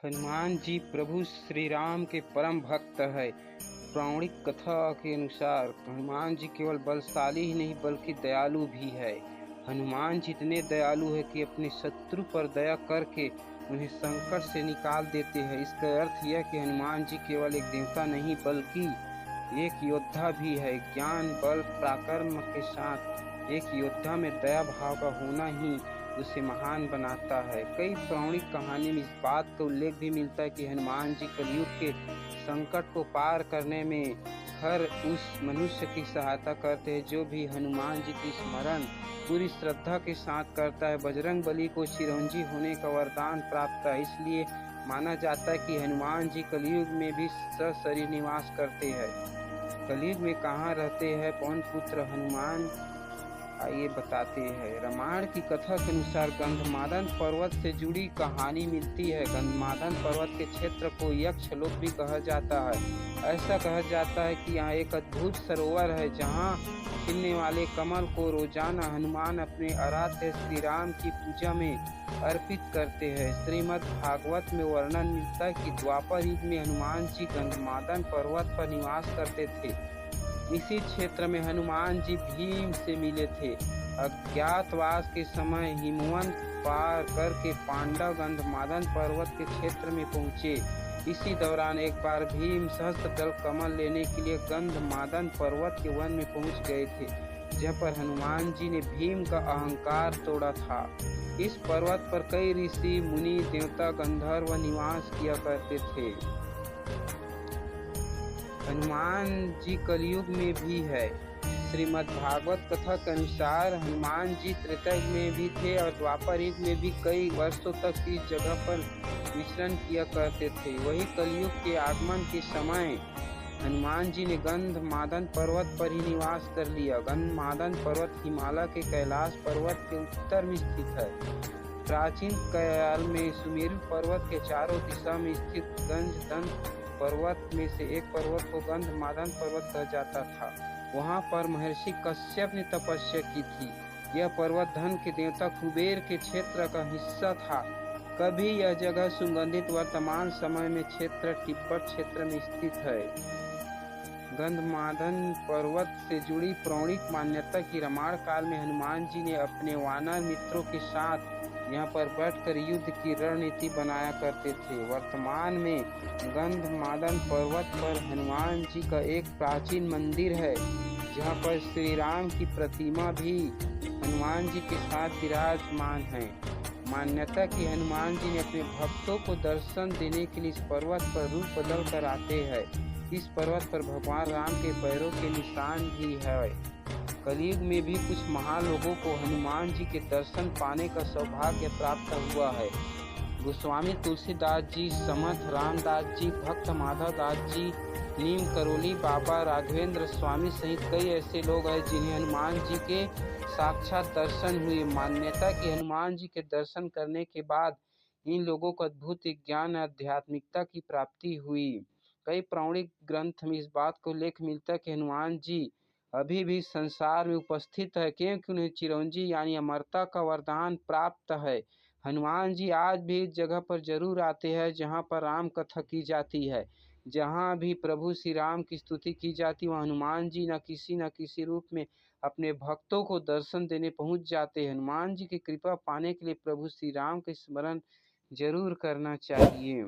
हनुमान जी प्रभु श्री राम के परम भक्त है। पौराणिक कथा के अनुसार हनुमान जी केवल बलशाली ही नहीं बल्कि दयालु भी है। हनुमान जी इतने दयालु है कि अपने शत्रु पर दया करके उन्हें संकट से निकाल देते हैं। इसका अर्थ यह कि हनुमान जी केवल एक देवता नहीं बल्कि एक योद्धा भी है। ज्ञान बल पराक्रम के साथ एक योद्धा में दया भाव का होना ही उसे महान बनाता है। कई पौराणिक कहानी में इस बात का उल्लेख भी मिलता है कि हनुमान जी कलयुग के संकट को पार करने में हर उस मनुष्य की सहायता करते हैं जो भी हनुमान जी की स्मरण पूरी श्रद्धा के साथ करता है। बजरंग बली को चिरंजीव होने का वरदान प्राप्त है, इसलिए माना जाता है कि हनुमान जी कलयुग में भी सशरीर निवास करते हैं। कलयुग में कहाँ रहते हैं पवन पुत्र हनुमान, आइए बताते हैं। रामायण की कथा के अनुसार गंधमादन पर्वत से जुड़ी कहानी मिलती है। गंधमादन पर्वत के क्षेत्र को यक्षलोक भी कहा जाता है। ऐसा कहा जाता है कि यहाँ एक अद्भुत सरोवर है जहाँ खिलने वाले कमल को रोजाना हनुमान अपने आराध्य श्री राम की पूजा में अर्पित करते हैं। श्रीमद् भागवत में वर्णन मिलता है कि द्वापर युग में हनुमान जी गंधमादन पर्वत पर निवास करते थे। इसी क्षेत्र में हनुमान जी भीम से मिले थे। अज्ञातवास के समय हिमवंत पार करके पांडव गंधमादन पर्वत के क्षेत्र में पहुँचे। इसी दौरान एक बार भीम सहस्त्र कमल लेने के लिए गंधमादन पर्वत के वन में पहुँच गए थे, जहाँ पर हनुमान जी ने भीम का अहंकार तोड़ा था। इस पर्वत पर कई ऋषि मुनि देवता गंधर्व निवास किया करते थे। हनुमान जी कलयुग में भी है। श्रीमद् भागवत कथा के अनुसार हनुमान जी त्रेता युग में भी थे और द्वापर युग में भी कई वर्षों तक इस जगह पर विचरण किया करते थे। वही कलयुग के आगमन के समय हनुमान जी ने गंधमादन पर्वत पर ही निवास कर लिया। गंधमादन पर्वत हिमालय के कैलाश पर्वत के उत्तर में स्थित है। प्राचीन काल में सुमेरु पर्वत के चारों दिशा में स्थित गंधदंत पर्वत में से एक पर्वत को गंधमादन पर्वत कहा जाता था। वहाँ पर महर्षि कश्यप ने तपस्या की थी। यह पर्वत धन के देवता कुबेर के क्षेत्र का हिस्सा था। कभी यह जगह सुगंधित वर्तमान समय में क्षेत्र तिब्बत क्षेत्र में स्थित है। गंधमादन पर्वत से जुड़ी पौराणिक मान्यता की रामायण काल में हनुमान जी ने अपने वानर मित्रों के साथ यहाँ पर बैठकर युद्ध की रणनीति बनाया करते थे। वर्तमान में गंधमादन पर्वत पर हनुमान जी का एक प्राचीन मंदिर है, जहाँ पर श्री राम की प्रतिमा भी हनुमान जी के साथ विराजमान है। मान्यता कि हनुमान जी ने अपने भक्तों को दर्शन देने के लिए इस पर्वत पर रूप बदल कर आते हैं। इस पर्वत पर भगवान राम के पैरों के निशान भी है। कलयुग में भी कुछ महान लोगों को हनुमान जी के दर्शन पाने का सौभाग्य प्राप्त हुआ है। गोस्वामी तुलसीदास जी, समर्थ रामदास जी, भक्त माधव दास जी, नीम करोली बाबा, राघवेंद्र स्वामी सहित कई ऐसे लोग हैं जिन्हें हनुमान जी के साक्षात दर्शन हुए। मान्यता कि हनुमान जी के दर्शन करने के बाद इन लोगों को अद्भुत ज्ञान और आध्यात्मिकता की प्राप्ति हुई। कई पौराणिक ग्रंथ में इस बात को उल्लेख मिलता है कि हनुमान जी अभी भी संसार में उपस्थित है, क्योंकि उन्हें चिरंजीव यानी अमरता का वरदान प्राप्त है। हनुमान जी आज भी इस जगह पर जरूर आते हैं जहाँ पर राम कथा की जाती है। जहाँ भी प्रभु श्री राम की स्तुति की जाती है, वहाँ हनुमान जी न किसी रूप में अपने भक्तों को दर्शन देने पहुँच जाते हैं। हनुमान जी की कृपा पाने के लिए प्रभु श्री राम के स्मरण जरूर करना चाहिए।